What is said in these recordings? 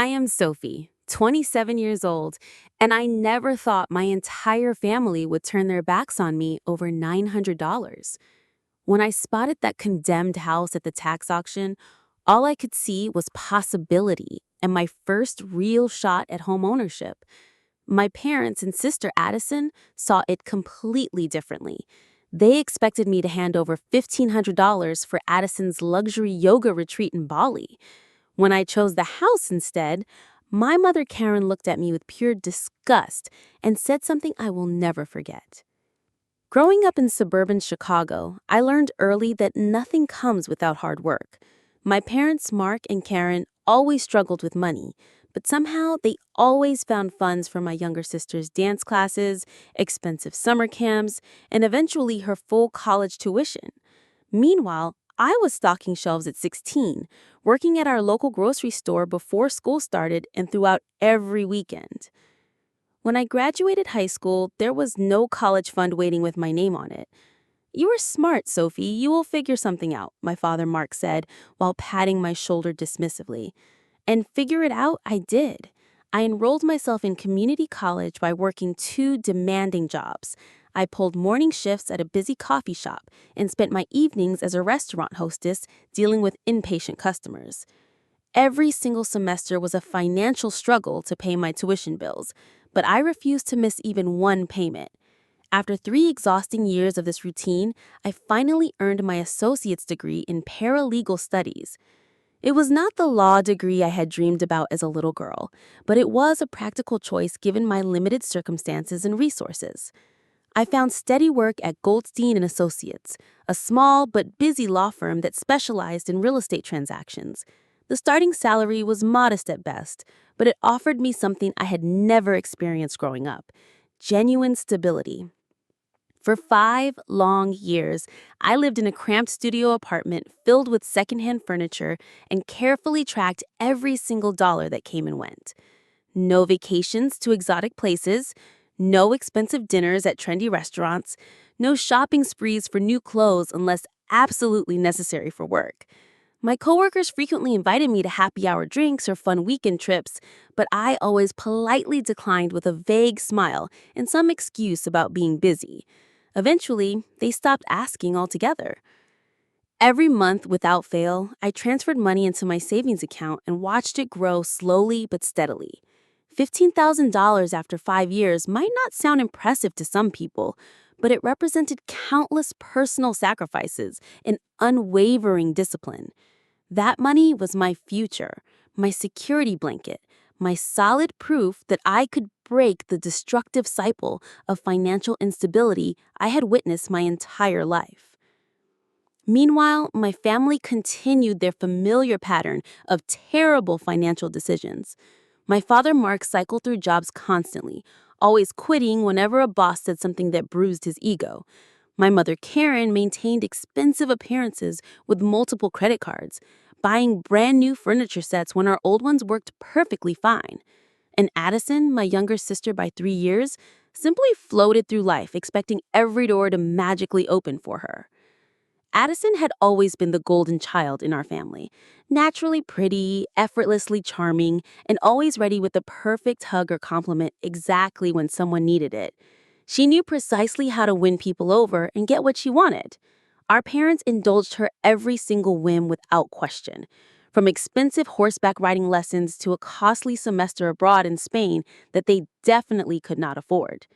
I am Sophie, 27 years old, and I never thought my entire family would turn their backs on me over $900. When I spotted that condemned house at the tax auction, all I could see was possibility and my first real shot at home ownership. My parents and sister Addison saw it completely differently. They expected me to hand over $1,500 for Addison's luxury yoga retreat in Bali. When I chose the house instead, my mother Karen looked at me with pure disgust and said something I will never forget. Growing up in suburban Chicago, I learned early that nothing comes without hard work. My parents, Mark and Karen, always struggled with money, but somehow they always found funds for my younger sister's dance classes, expensive summer camps, and eventually her full college tuition. Meanwhile, I was stocking shelves at 16, working at our local grocery store before school started and throughout every weekend. When I graduated high school, there was no college fund waiting with my name on it. "You are smart, Sophie. You will figure something out," my father Mark said while patting my shoulder dismissively. And figure it out I did. I enrolled myself in community college by working two demanding jobs. I pulled morning shifts at a busy coffee shop and spent my evenings as a restaurant hostess dealing with impatient customers. Every single semester was a financial struggle to pay my tuition bills, but I refused to miss even one payment. After 3 exhausting years of this routine, I finally earned my associate's degree in paralegal studies. It was not the law degree I had dreamed about as a little girl, but it was a practical choice given my limited circumstances and resources. I found steady work at Goldstein and Associates, a small but busy law firm that specialized in real estate transactions. The starting salary was modest at best, but it offered me something I had never experienced growing up: genuine stability. For 5 long years, I lived in a cramped studio apartment filled with secondhand furniture and carefully tracked every single dollar that came and went. No vacations to exotic places, no expensive dinners at trendy restaurants, no shopping sprees for new clothes unless absolutely necessary for work. My coworkers frequently invited me to happy hour drinks or fun weekend trips, but I always politely declined with a vague smile and some excuse about being busy. Eventually, they stopped asking altogether. Every month, without fail, I transferred money into my savings account and watched it grow slowly but steadily. $15,000 after 5 years might not sound impressive to some people, but it represented countless personal sacrifices and unwavering discipline. That money was my future, my security blanket, my solid proof that I could break the destructive cycle of financial instability I had witnessed my entire life. Meanwhile, my family continued their familiar pattern of terrible financial decisions. My father Mark cycled through jobs constantly, always quitting whenever a boss said something that bruised his ego. My mother Karen maintained expensive appearances with multiple credit cards, buying brand new furniture sets when our old ones worked perfectly fine. And Addison, my younger sister by 3 years, simply floated through life expecting every door to magically open for her. Addison had always been the golden child in our family, naturally pretty, effortlessly charming, and always ready with the perfect hug or compliment exactly when someone needed it. She knew precisely how to win people over and get what she wanted. Our parents indulged her every single whim without question, from expensive horseback riding lessons to a costly semester abroad in Spain that they definitely could not afford.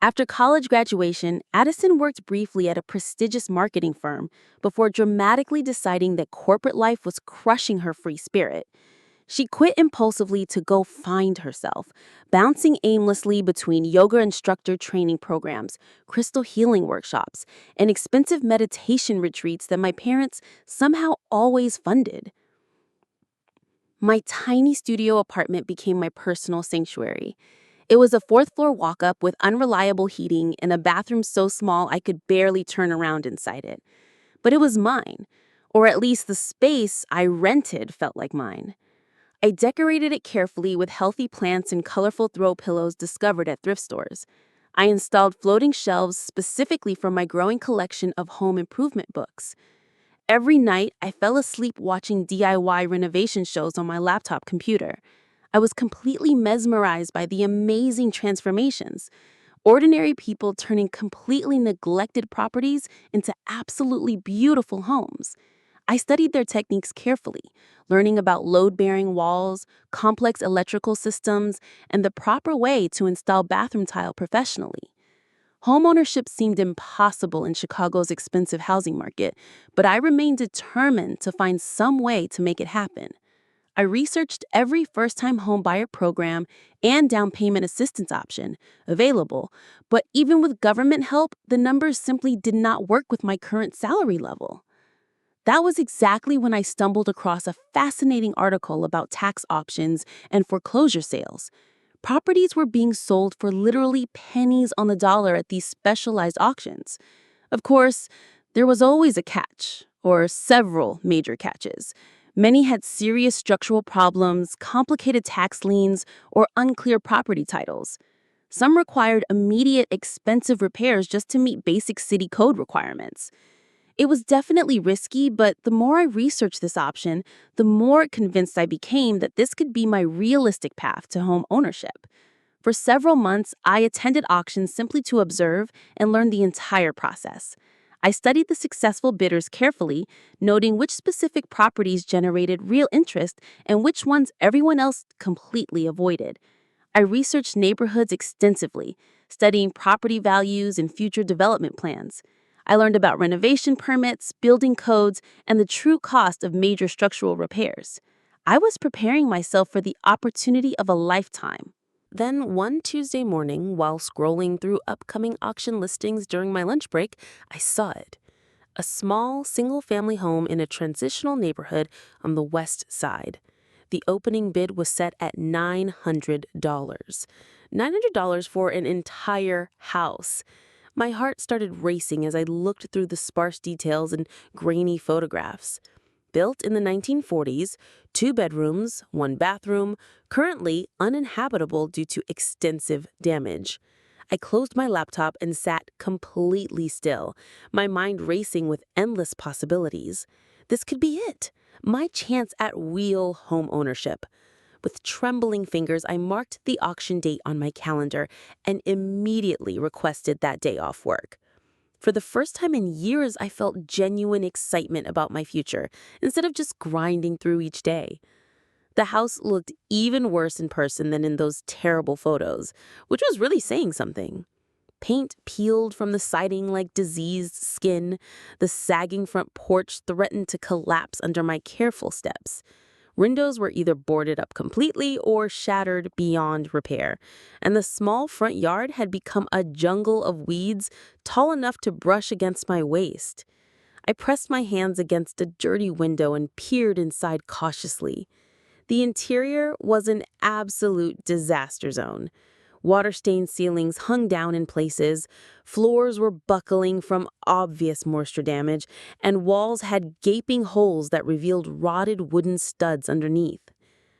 After college graduation, Addison worked briefly at a prestigious marketing firm before dramatically deciding that corporate life was crushing her free spirit. She quit impulsively to go find herself, bouncing aimlessly between yoga instructor training programs, crystal healing workshops, and expensive meditation retreats that my parents somehow always funded. My tiny studio apartment became my personal sanctuary. It was a 4th-floor walk-up with unreliable heating and a bathroom so small I could barely turn around inside it. But it was mine, or at least the space I rented felt like mine. I decorated it carefully with healthy plants and colorful throw pillows discovered at thrift stores. I installed floating shelves specifically for my growing collection of home improvement books. Every night, I fell asleep watching DIY renovation shows on my laptop computer. I was completely mesmerized by the amazing transformations. Ordinary people turning completely neglected properties into absolutely beautiful homes. I studied their techniques carefully, learning about load-bearing walls, complex electrical systems, and the proper way to install bathroom tile professionally. Homeownership seemed impossible in Chicago's expensive housing market, but I remained determined to find some way to make it happen. I researched every first-time homebuyer program and down payment assistance option available, but even with government help, the numbers simply did not work with my current salary level. That was exactly when I stumbled across a fascinating article about tax options and foreclosure sales. Properties were being sold for literally pennies on the dollar at these specialized auctions. Of course, there was always a catch, or several major catches. Many had serious structural problems, complicated tax liens, or unclear property titles. Some required immediate, expensive repairs just to meet basic city code requirements. It was definitely risky, but the more I researched this option, the more convinced I became that this could be my realistic path to home ownership. For several months, I attended auctions simply to observe and learn the entire process. I studied the successful bidders carefully, noting which specific properties generated real interest and which ones everyone else completely avoided. I researched neighborhoods extensively, studying property values and future development plans. I learned about renovation permits, building codes, and the true cost of major structural repairs. I was preparing myself for the opportunity of a lifetime. Then, one Tuesday morning, while scrolling through upcoming auction listings during my lunch break, I saw it. A small, single-family home in a transitional neighborhood on the west side. The opening bid was set at $900. $900 for an entire house. My heart started racing as I looked through the sparse details and grainy photographs. Built in the 1940s, 2 bedrooms, 1 bathroom, currently uninhabitable due to extensive damage. I closed my laptop and sat completely still, my mind racing with endless possibilities. This could be it, my chance at real home ownership. With trembling fingers, I marked the auction date on my calendar and immediately requested that day off work. For the first time in years, I felt genuine excitement about my future, instead of just grinding through each day. The house looked even worse in person than in those terrible photos, which was really saying something. Paint peeled from the siding like diseased skin. The sagging front porch threatened to collapse under my careful steps. Windows were either boarded up completely or shattered beyond repair, and the small front yard had become a jungle of weeds tall enough to brush against my waist. I pressed my hands against a dirty window and peered inside cautiously. The interior was an absolute disaster zone. Water-stained ceilings hung down in places, floors were buckling from obvious moisture damage, and walls had gaping holes that revealed rotted wooden studs underneath.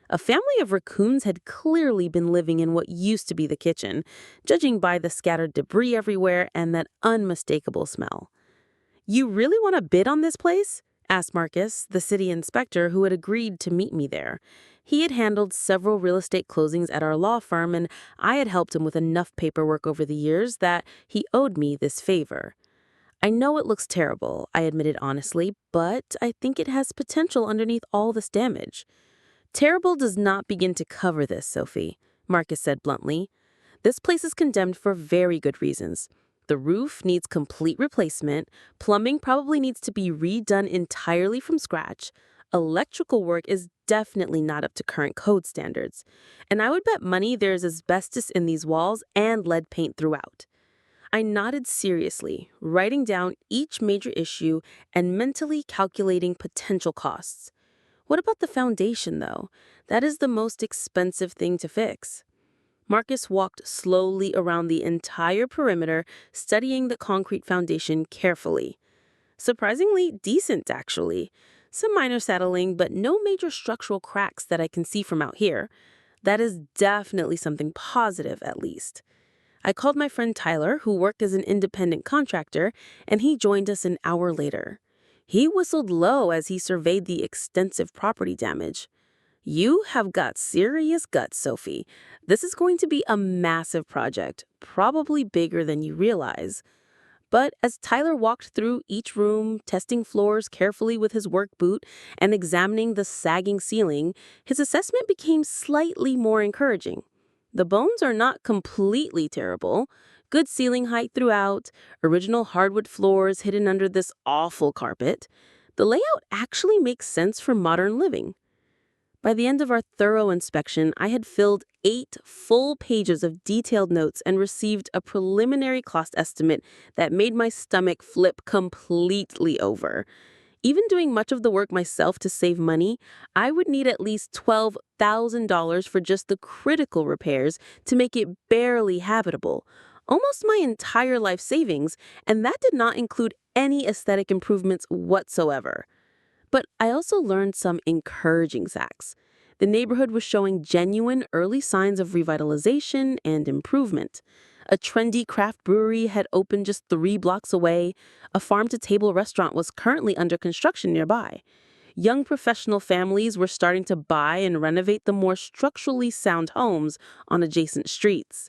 A family of raccoons had clearly been living in what used to be the kitchen, judging by the scattered debris everywhere and that unmistakable smell. "You really want to bid on this place?" asked Marcus, the city inspector who had agreed to meet me there. He had handled several real estate closings at our law firm, and I had helped him with enough paperwork over the years that he owed me this favor. "I know it looks terrible," I admitted honestly, "but I think it has potential underneath all this damage." "Terrible does not begin to cover this, Sophie," Marcus said bluntly. "This place is condemned for very good reasons. The roof needs complete replacement, plumbing probably needs to be redone entirely from scratch, electrical work is definitely not up to current code standards, and I would bet money there's asbestos in these walls and lead paint throughout." I nodded seriously, writing down each major issue and mentally calculating potential costs. What about the foundation, though? That is the most expensive thing to fix. Marcus walked slowly around the entire perimeter, studying the concrete foundation carefully. Surprisingly decent, actually. Some minor settling, but no major structural cracks that I can see from out here. That is definitely something positive, at least. I called my friend Tyler, who worked as an independent contractor, and he joined us an hour later. He whistled low as he surveyed the extensive property damage. You have got serious guts, Sophie. This is going to be a massive project, probably bigger than you realize. But as Tyler walked through each room, testing floors carefully with his work boot and examining the sagging ceiling, his assessment became slightly more encouraging. The bones are not completely terrible. Good ceiling height throughout, original hardwood floors hidden under this awful carpet. The layout actually makes sense for modern living. By the end of our thorough inspection, I had filled 8 full pages of detailed notes and received a preliminary cost estimate that made my stomach flip completely over. Even doing much of the work myself to save money, I would need at least $12,000 for just the critical repairs to make it barely habitable. Almost my entire life savings, and that did not include any aesthetic improvements whatsoever. But I also learned some encouraging facts. The neighborhood was showing genuine early signs of revitalization and improvement. A trendy craft brewery had opened just 3 blocks away. A farm-to-table restaurant was currently under construction nearby. Young professional families were starting to buy and renovate the more structurally sound homes on adjacent streets.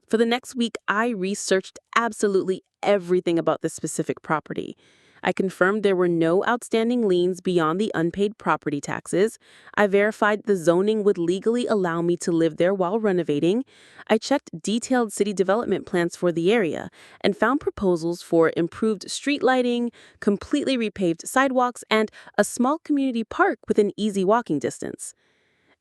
For the next week, I researched absolutely everything about this specific property. I confirmed there were no outstanding liens beyond the unpaid property taxes. I verified the zoning would legally allow me to live there while renovating. I checked detailed city development plans for the area and found proposals for improved street lighting, completely repaved sidewalks, and a small community park within easy walking distance.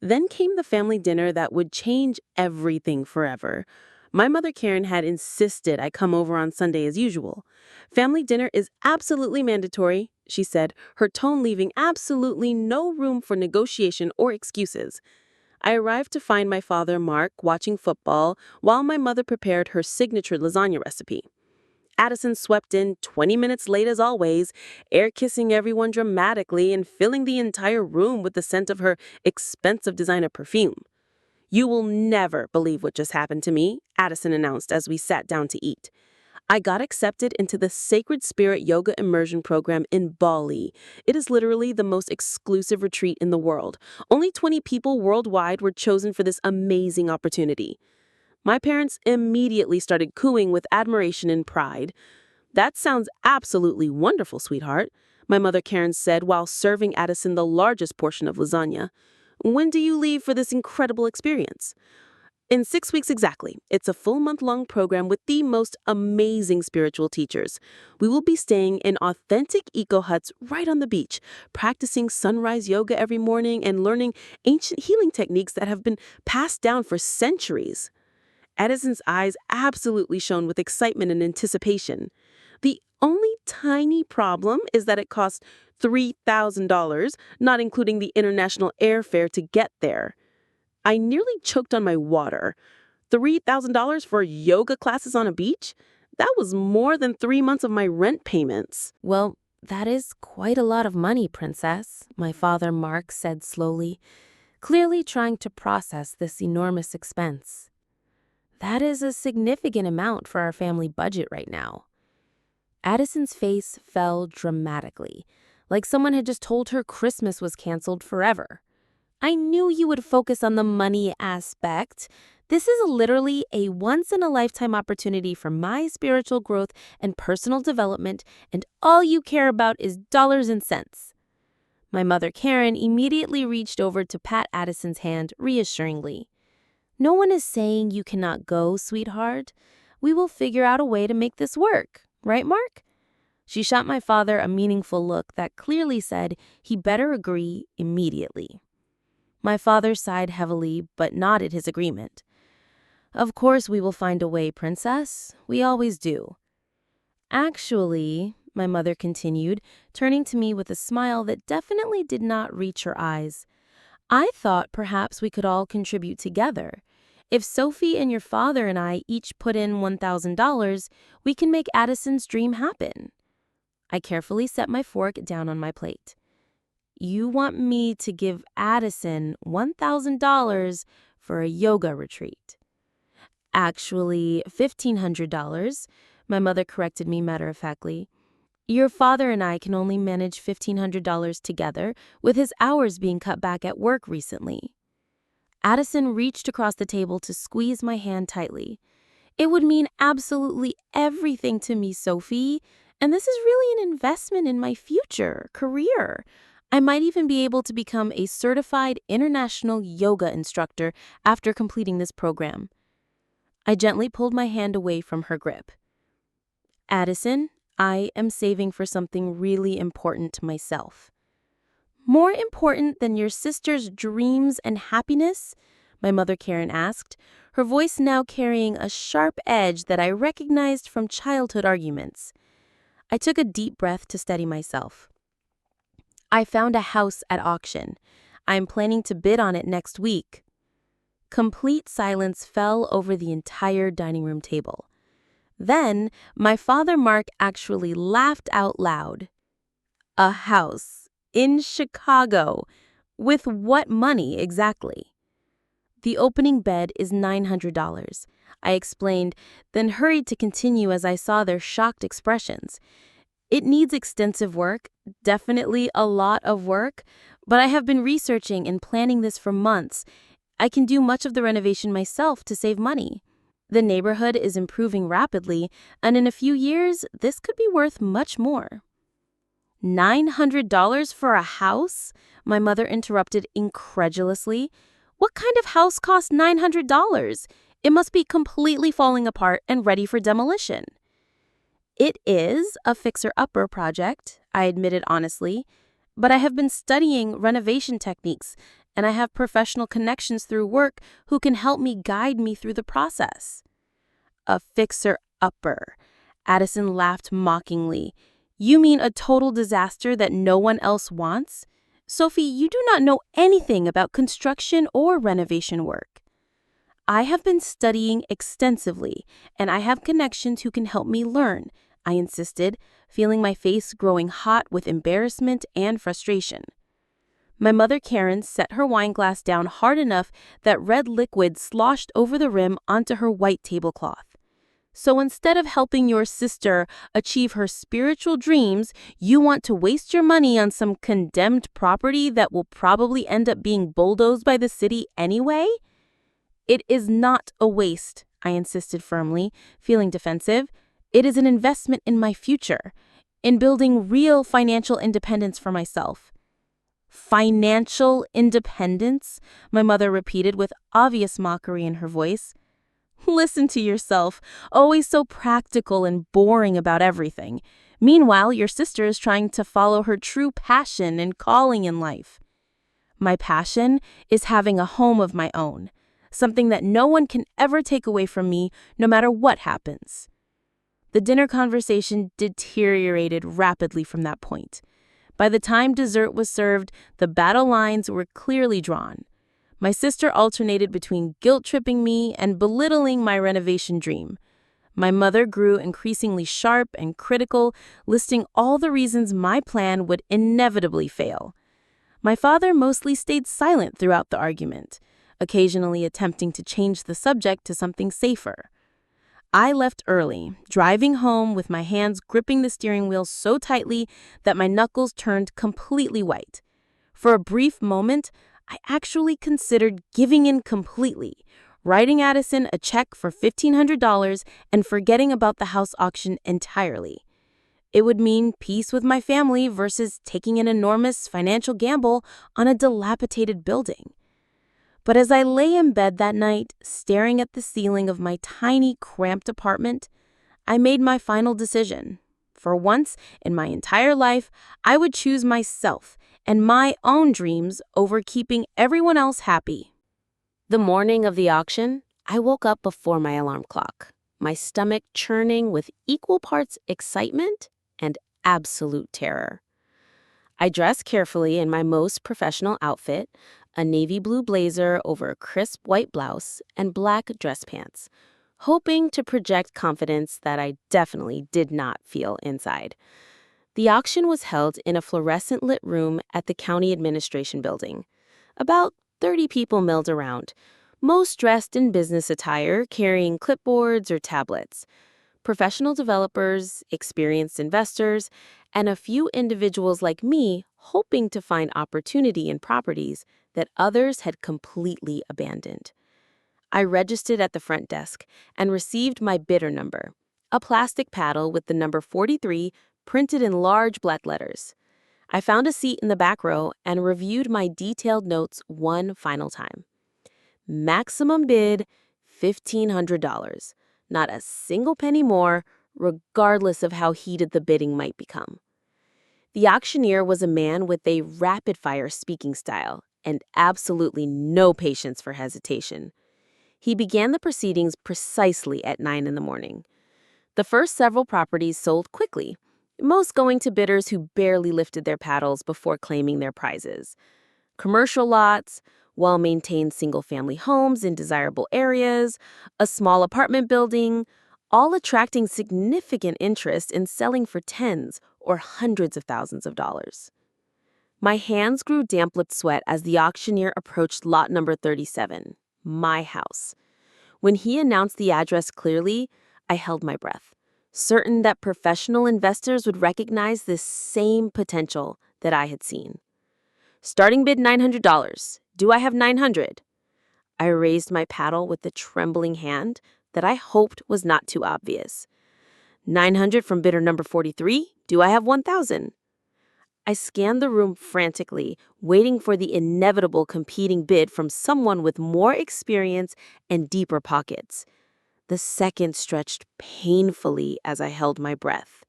Then came the family dinner that would change everything forever. My mother Karen had insisted I come over on Sunday as usual. Family dinner is absolutely mandatory, she said, her tone leaving absolutely no room for negotiation or excuses. I arrived to find my father, Mark, watching football while my mother prepared her signature lasagna recipe. Addison swept in 20 minutes late as always, air kissing everyone dramatically and filling the entire room with the scent of her expensive designer perfume. "You will never believe what just happened to me," Addison announced as we sat down to eat. "I got accepted into the Sacred Spirit Yoga Immersion program in Bali. It is literally the most exclusive retreat in the world. Only 20 people worldwide were chosen for this amazing opportunity." My parents immediately started cooing with admiration and pride. "That sounds absolutely wonderful, sweetheart," my mother Karen said while serving Addison the largest portion of lasagna. "When do you leave for this incredible experience?" "In 6 weeks exactly. It's a full month-long program with the most amazing spiritual teachers. We will be staying in authentic eco-huts right on the beach, practicing sunrise yoga every morning and learning ancient healing techniques that have been passed down for centuries." Edison's eyes absolutely shone with excitement and anticipation. "The only tiny problem is that it costs $3,000, not including the international airfare to get there." I nearly choked on my water. $3,000 for yoga classes on a beach? That was more than 3 months of my rent payments. "Well, that is quite a lot of money, Princess," my father Mark said slowly, clearly trying to process this enormous expense. "That is a significant amount for our family budget right now." Addison's face fell dramatically, like someone had just told her Christmas was canceled forever. "I knew you would focus on the money aspect. This is literally a once-in-a-lifetime opportunity for my spiritual growth and personal development, and all you care about is dollars and cents." My mother Karen immediately reached over to pat Addison's hand reassuringly. "No one is saying you cannot go, sweetheart. We will figure out a way to make this work. Right, Mark?" She shot my father a meaningful look that clearly said he better agree immediately. My father sighed heavily but nodded his agreement. "Of course we will find a way, Princess. We always do." "Actually," my mother continued, turning to me with a smile that definitely did not reach her eyes, "I thought perhaps we could all contribute together. If Sophie and your father and I each put in $1,000, we can make Addison's dream happen." I carefully set my fork down on my plate. "You want me to give Addison $1,000 for a yoga retreat?" "Actually, $1,500, my mother corrected me matter-of-factly. Your father and I can only manage $1,500 together, with his hours being cut back at work recently. Addison reached across the table to squeeze my hand tightly. It would mean absolutely everything to me, Sophie, and this is really an investment in my future career. I might even be able to become a certified international yoga instructor after completing this program. I gently pulled my hand away from her grip. Addison, I am saving for something really important to myself. More important than your sister's dreams and happiness? My mother Karen asked, her voice now carrying a sharp edge that I recognized from childhood arguments. I took a deep breath to steady myself. I found a house at auction. I'm planning to bid on it next week. Complete silence fell over the entire dining room table. Then, my father Mark actually laughed out loud. A house in Chicago. With what money exactly? The opening bid is $900, I explained, then hurried to continue as I saw their shocked expressions. It needs extensive work, definitely a lot of work, but I have been researching and planning this for months. I can do much of the renovation myself to save money. The neighborhood is improving rapidly, and in a few years, this could be worth much more. $900 for a house? My mother interrupted incredulously. What kind of house costs $900? It must be completely falling apart and ready for demolition. It is a fixer-upper project, I admitted honestly, but I have been studying renovation techniques, and I have professional connections through work who can help me guide me through the process. A fixer-upper. Addison laughed mockingly. You mean a total disaster that no one else wants? Sophie, you do not know anything about construction or renovation work. I have been studying extensively, and I have connections who can help me learn, I insisted, feeling my face growing hot with embarrassment and frustration. My mother Karen set her wine glass down hard enough that red liquid sloshed over the rim onto her white tablecloth. So instead of helping your sister achieve her spiritual dreams, you want to waste your money on some condemned property that will probably end up being bulldozed by the city anyway? It is not a waste, I insisted firmly, feeling defensive. It is an investment in my future, in building real financial independence for myself. Financial independence? My mother repeated with obvious mockery in her voice. Listen to yourself, always so practical and boring about everything. Meanwhile, your sister is trying to follow her true passion and calling in life. My passion is having a home of my own, something that no one can ever take away from me, no matter what happens. The dinner conversation deteriorated rapidly from that point. By the time dessert was served, the battle lines were clearly drawn. My sister alternated between guilt-tripping me and belittling my renovation dream. My mother grew increasingly sharp and critical, listing all the reasons my plan would inevitably fail. My father mostly stayed silent throughout the argument, occasionally attempting to change the subject to something safer. I left early, driving home with my hands gripping the steering wheel so tightly that my knuckles turned completely white. For a brief moment, I actually considered giving in completely, writing Addison a check for $1,500 and forgetting about the house auction entirely. It would mean peace with my family versus taking an enormous financial gamble on a dilapidated building. But as I lay in bed that night, staring at the ceiling of my tiny, cramped apartment, I made my final decision. For once in my entire life, I would choose myself and my own dreams over keeping everyone else happy. The morning of the auction, I woke up before my alarm clock, my stomach churning with equal parts excitement and absolute terror. I dressed carefully in my most professional outfit, a navy blue blazer over a crisp white blouse and black dress pants, hoping to project confidence that I definitely did not feel inside. The auction was held in a fluorescent-lit room at the county administration building. About 30 people milled around, most dressed in business attire, carrying clipboards or tablets. Professional developers, experienced investors, and a few individuals like me hoping to find opportunity in properties that others had completely abandoned. I registered at the front desk and received my bidder number, a plastic paddle with the number 43 printed in large black letters. I found a seat in the back row and reviewed my detailed notes one final time. Maximum bid $1,500, not a single penny more, regardless of how heated the bidding might become. The auctioneer was a man with a rapid-fire speaking style and absolutely no patience for hesitation. He began the proceedings precisely at 9 in the morning. The first several properties sold quickly, most going to bidders who barely lifted their paddles before claiming their prizes. Commercial lots, well-maintained single-family homes in desirable areas, a small apartment building, all attracting significant interest in selling for tens or hundreds of thousands of dollars. My hands grew damp with sweat as the auctioneer approached lot number 37, my house. When he announced the address clearly, I held my breath, certain that professional investors would recognize this same potential that I had seen. Starting bid $900. Do I have 900? I raised my paddle with a trembling hand that I hoped was not too obvious. 900 from bidder number 43. Do I have 1,000? I scanned the room frantically, waiting for the inevitable competing bid from someone with more experience and deeper pockets. The seconds stretched painfully as I held my breath.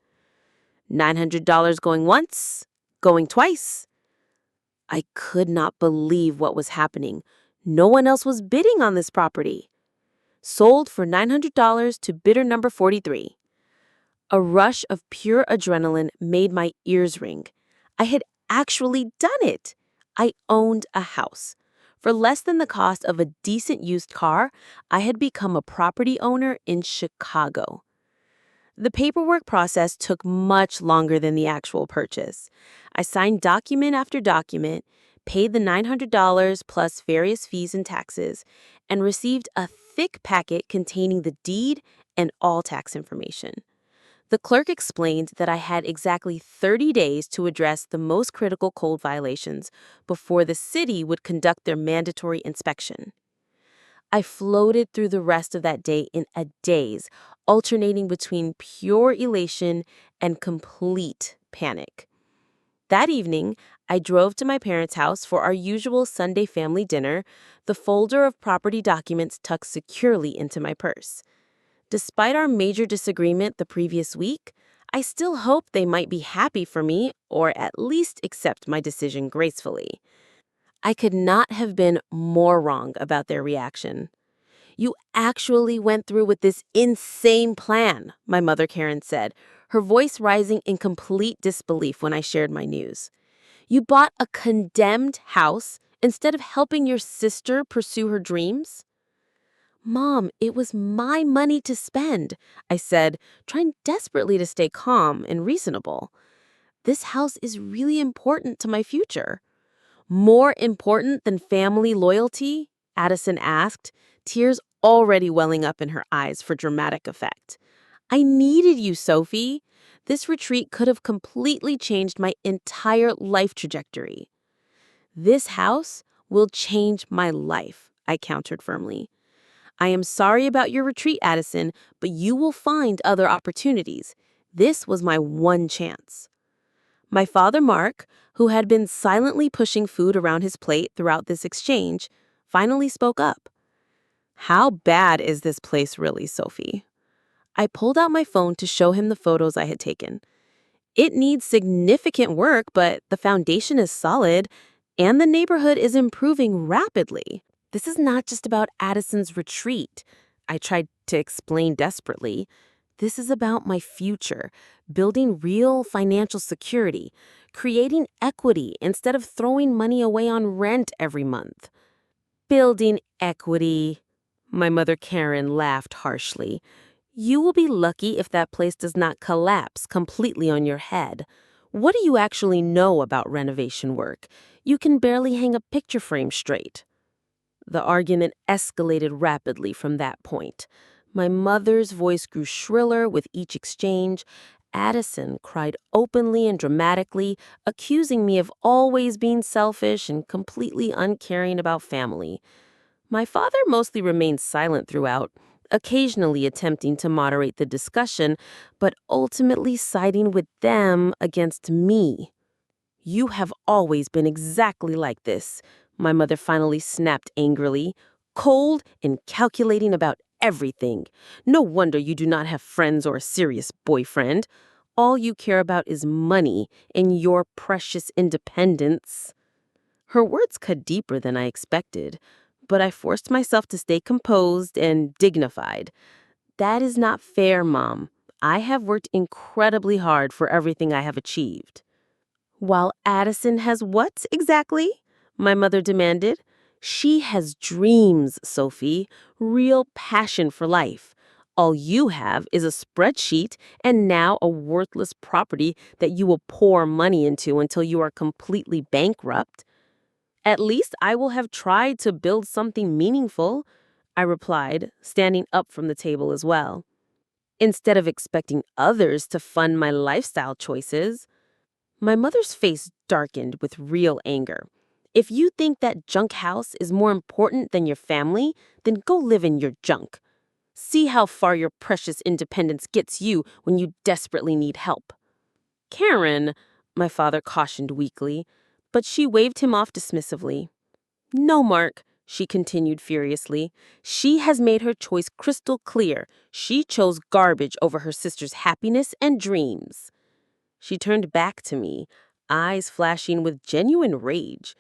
$900 going once, going twice. I could not believe what was happening. No one else was bidding on this property. Sold for $900 to bidder number 43. A rush of pure adrenaline made my ears ring. I had actually done it. I owned a house. For less than the cost of a decent used car, I had become a property owner in Chicago. The paperwork process took much longer than the actual purchase. I signed document after document, paid the $900 plus various fees and taxes, and received a thick packet containing the deed and all tax information. The clerk explained that I had exactly 30 days to address the most critical code violations before the city would conduct their mandatory inspection. I floated through the rest of that day in a daze, alternating between pure elation and complete panic. That evening, I drove to my parents' house for our usual Sunday family dinner, the folder of property documents tucked securely into my purse. Despite our major disagreement the previous week, I still hoped they might be happy for me or at least accept my decision gracefully. I could not have been more wrong about their reaction. "You actually went through with this insane plan," my mother Karen said, her voice rising in complete disbelief when I shared my news. "You bought a condemned house instead of helping your sister pursue her dreams?" "Mom, it was my money to spend," I said, trying desperately to stay calm and reasonable. "This house is really important to my future." "More important than family loyalty?" Addison asked, tears already welling up in her eyes for dramatic effect. "I needed you, Sophie. This retreat could have completely changed my entire life trajectory." "This house will change my life," I countered firmly. "I am sorry about your retreat, Addison, but you will find other opportunities. This was my one chance." My father, Mark, who had been silently pushing food around his plate throughout this exchange, finally spoke up. "How bad is this place really, Sophie?" I pulled out my phone to show him the photos I had taken. "It needs significant work, but the foundation is solid, and the neighborhood is improving rapidly. This is not just about Addison's retreat," I tried to explain desperately. "This is about my future, building real financial security, creating equity instead of throwing money away on rent every month." "Building equity," my mother Karen laughed harshly. "You will be lucky if that place does not collapse completely on your head. What do you actually know about renovation work? You can barely hang a picture frame straight." The argument escalated rapidly from that point. My mother's voice grew shriller with each exchange. Addison cried openly and dramatically, accusing me of always being selfish and completely uncaring about family. My father mostly remained silent throughout, occasionally attempting to moderate the discussion, but ultimately siding with them against me. "You have always been exactly like this," my mother finally snapped angrily, "cold and calculating about everything. No wonder you do not have friends or a serious boyfriend. All you care about is money and your precious independence." Her words cut deeper than I expected, but I forced myself to stay composed and dignified. "That is not fair, Mom. I have worked incredibly hard for everything I have achieved." "While Addison has what exactly?" my mother demanded. "She has dreams, Sophie, real passion for life. All you have is a spreadsheet and now a worthless property that you will pour money into until you are completely bankrupt." "At least I will have tried to build something meaningful," I replied, standing up from the table as well, "instead of expecting others to fund my lifestyle choices." My mother's face darkened with real anger. "If you think that junk house is more important than your family, then go live in your junk. See how far your precious independence gets you when you desperately need help." "Karen," my father cautioned weakly, but she waved him off dismissively. "No, Mark," she continued furiously. "She has made her choice crystal clear. She chose garbage over her sister's happiness and dreams." She turned back to me, eyes flashing with genuine rage.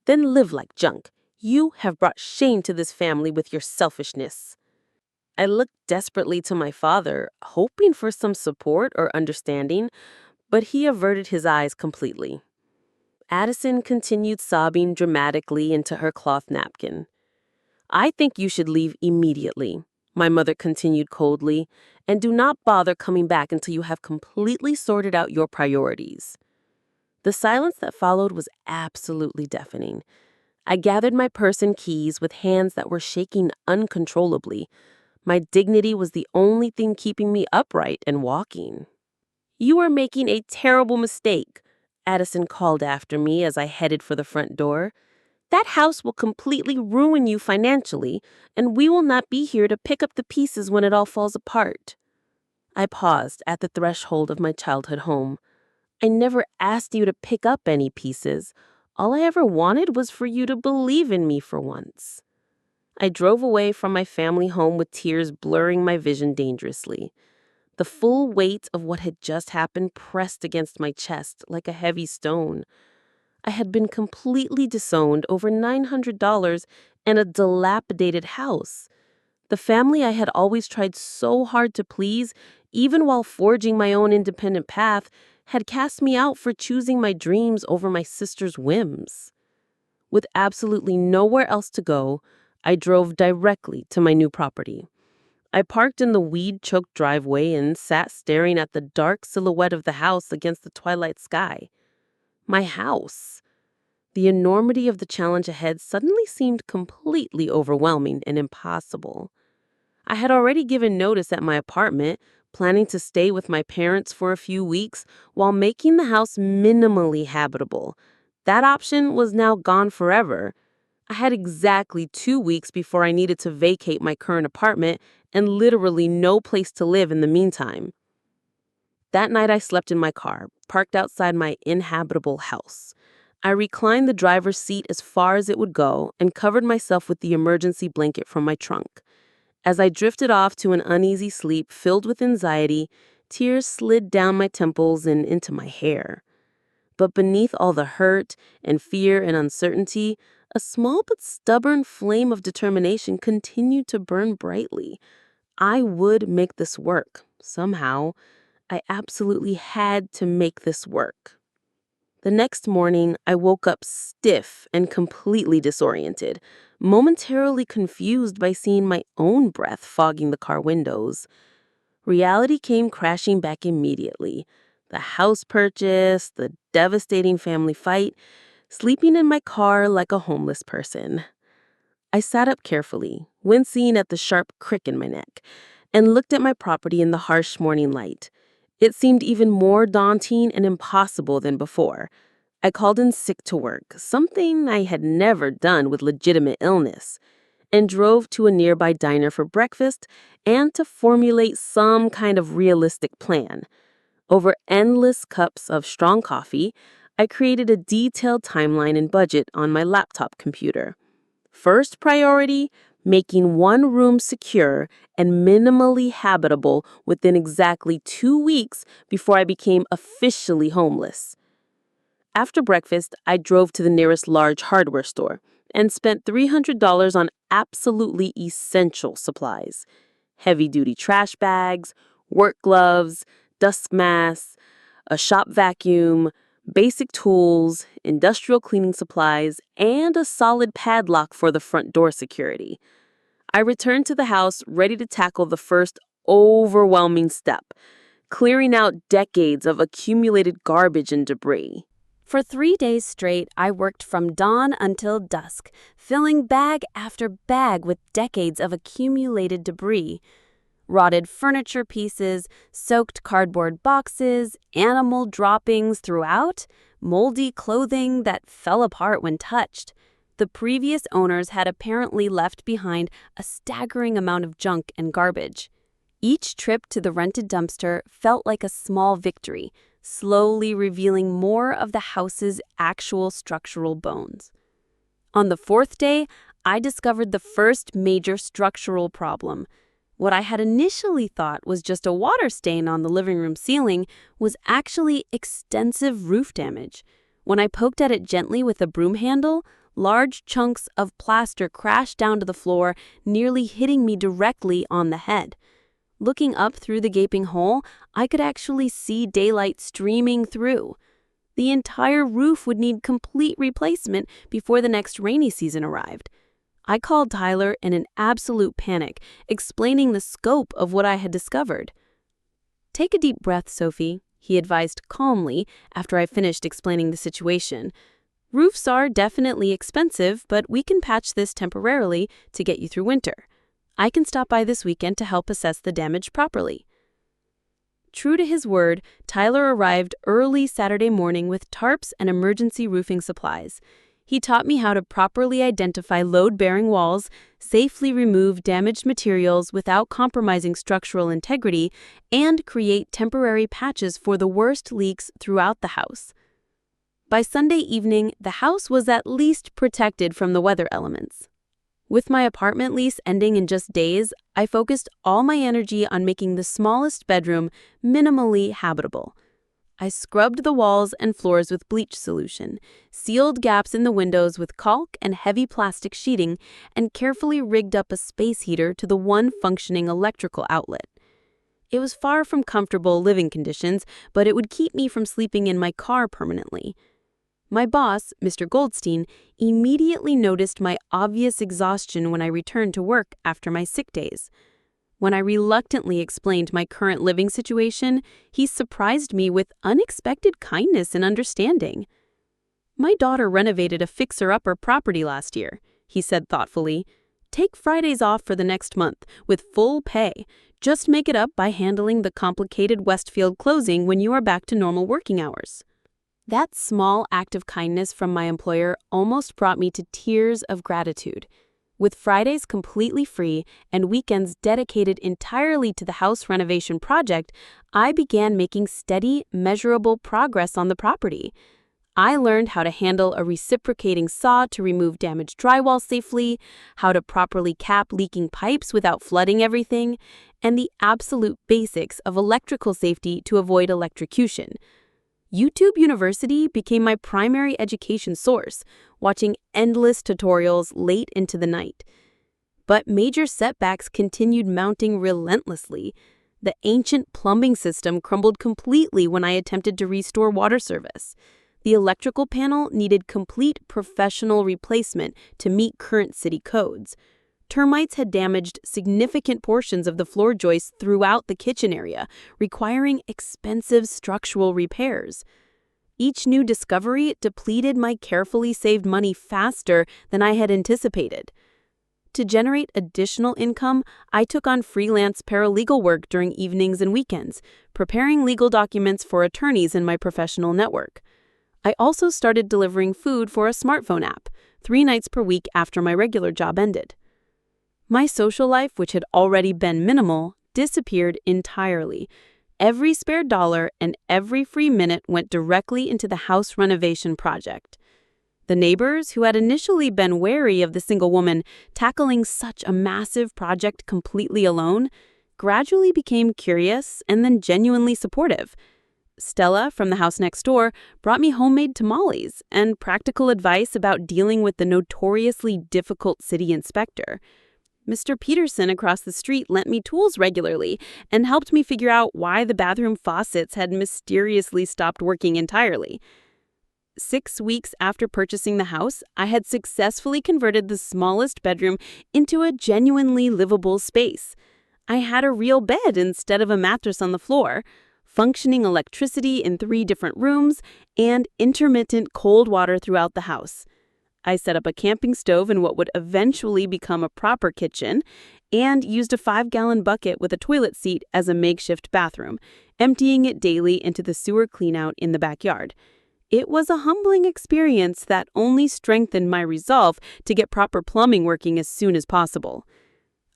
"Then live like junk. You have brought shame to this family with your selfishness." I looked desperately to my father, hoping for some support or understanding, but he averted his eyes completely. Addison continued sobbing dramatically into her cloth napkin. "I think you should leave immediately," my mother continued coldly, "and do not bother coming back until you have completely sorted out your priorities." The silence that followed was absolutely deafening. I gathered my purse and keys with hands that were shaking uncontrollably. My dignity was the only thing keeping me upright and walking. "You are making a terrible mistake," Addison called after me as I headed for the front door. "That house will completely ruin you financially, and we will not be here to pick up the pieces when it all falls apart." I paused at the threshold of my childhood home. "I never asked you to pick up any pieces. All I ever wanted was for you to believe in me for once." I drove away from my family home with tears blurring my vision dangerously. The full weight of what had just happened pressed against my chest like a heavy stone. I had been completely disowned over $900 and a dilapidated house. The family I had always tried so hard to please, even while forging my own independent path, had cast me out for choosing my dreams over my sister's whims. With absolutely nowhere else to go, I drove directly to my new property. I parked in the weed-choked driveway and sat staring at the dark silhouette of the house against the twilight sky. My house. The enormity of the challenge ahead suddenly seemed completely overwhelming and impossible. I had already given notice at my apartment, planning to stay with my parents for a few weeks while making the house minimally habitable. That option was now gone forever. I had exactly 2 weeks before I needed to vacate my current apartment and literally no place to live in the meantime. That night I slept in my car, parked outside my inhabitable house. I reclined the driver's seat as far as it would go and covered myself with the emergency blanket from my trunk. As I drifted off to an uneasy sleep filled with anxiety, tears slid down my temples and into my hair. But beneath all the hurt and fear and uncertainty, a small but stubborn flame of determination continued to burn brightly. I would make this work, somehow. I absolutely had to make this work. The next morning, I woke up stiff and completely disoriented, momentarily confused by seeing my own breath fogging the car windows. Reality came crashing back immediately. The house purchase, the devastating family fight, sleeping in my car like a homeless person. I sat up carefully, wincing at the sharp crick in my neck, and looked at my property in the harsh morning light. It seemed even more daunting and impossible than before. I called in sick to work, something I had never done with legitimate illness, and drove to a nearby diner for breakfast and to formulate some kind of realistic plan. Over endless cups of strong coffee, I created a detailed timeline and budget on my laptop computer. First priority, making one room secure and minimally habitable within exactly 2 weeks before I became officially homeless. After breakfast, I drove to the nearest large hardware store and spent $300 on absolutely essential supplies: heavy-duty trash bags, work gloves, dust masks, a shop vacuum, basic tools, industrial cleaning supplies, and a solid padlock for the front door security. I returned to the house ready to tackle the first overwhelming step: clearing out decades of accumulated garbage and debris. For 3 days straight, I worked from dawn until dusk, filling bag after bag with decades of accumulated debris. Rotted furniture pieces, soaked cardboard boxes, animal droppings throughout, moldy clothing that fell apart when touched. The previous owners had apparently left behind a staggering amount of junk and garbage. Each trip to the rented dumpster felt like a small victory, slowly revealing more of the house's actual structural bones. On the fourth day, I discovered the first major structural problem. What I had initially thought was just a water stain on the living room ceiling was actually extensive roof damage. When I poked at it gently with a broom handle, large chunks of plaster crashed down to the floor, nearly hitting me directly on the head. Looking up through the gaping hole, I could actually see daylight streaming through. The entire roof would need complete replacement before the next rainy season arrived. I called Tyler in an absolute panic, explaining the scope of what I had discovered. "Take a deep breath, Sophie," he advised calmly after I finished explaining the situation. "Roofs are definitely expensive, but we can patch this temporarily to get you through winter. I can stop by this weekend to help assess the damage properly." True to his word, Tyler arrived early Saturday morning with tarps and emergency roofing supplies. He taught me how to properly identify load-bearing walls, safely remove damaged materials without compromising structural integrity, and create temporary patches for the worst leaks throughout the house. By Sunday evening, the house was at least protected from the weather elements. With my apartment lease ending in just days, I focused all my energy on making the smallest bedroom minimally habitable. I scrubbed the walls and floors with bleach solution, sealed gaps in the windows with caulk and heavy plastic sheeting, and carefully rigged up a space heater to the one functioning electrical outlet. It was far from comfortable living conditions, but it would keep me from sleeping in my car permanently. My boss, Mr. Goldstein, immediately noticed my obvious exhaustion when I returned to work after my sick days. When I reluctantly explained my current living situation, he surprised me with unexpected kindness and understanding. "My daughter renovated a fixer-upper property last year," he said thoughtfully. "Take Fridays off for the next month, with full pay. Just make it up by handling the complicated Westfield closing when you are back to normal working hours." That small act of kindness from my employer almost brought me to tears of gratitude. With Fridays completely free and weekends dedicated entirely to the house renovation project, I began making steady, measurable progress on the property. I learned how to handle a reciprocating saw to remove damaged drywall safely, how to properly cap leaking pipes without flooding everything, and the absolute basics of electrical safety to avoid electrocution. YouTube University became my primary education source, watching endless tutorials late into the night. But major setbacks continued mounting relentlessly. The ancient plumbing system crumbled completely when I attempted to restore water service. The electrical panel needed complete professional replacement to meet current city codes. Termites had damaged significant portions of the floor joists throughout the kitchen area, requiring expensive structural repairs. Each new discovery depleted my carefully saved money faster than I had anticipated. To generate additional income, I took on freelance paralegal work during evenings and weekends, preparing legal documents for attorneys in my professional network. I also started delivering food for a smartphone app, 3 nights per week after my regular job ended. My social life, which had already been minimal, disappeared entirely. Every spare dollar and every free minute went directly into the house renovation project. The neighbors, who had initially been wary of the single woman tackling such a massive project completely alone, gradually became curious and then genuinely supportive. Stella, from the house next door, brought me homemade tamales and practical advice about dealing with the notoriously difficult city inspector. Mr. Peterson across the street lent me tools regularly and helped me figure out why the bathroom faucets had mysteriously stopped working entirely. 6 weeks after purchasing the house, I had successfully converted the smallest bedroom into a genuinely livable space. I had a real bed instead of a mattress on the floor, functioning electricity in 3 different rooms, and intermittent cold water throughout the house. I set up a camping stove in what would eventually become a proper kitchen and used a 5-gallon bucket with a toilet seat as a makeshift bathroom, emptying it daily into the sewer cleanout in the backyard. It was a humbling experience that only strengthened my resolve to get proper plumbing working as soon as possible.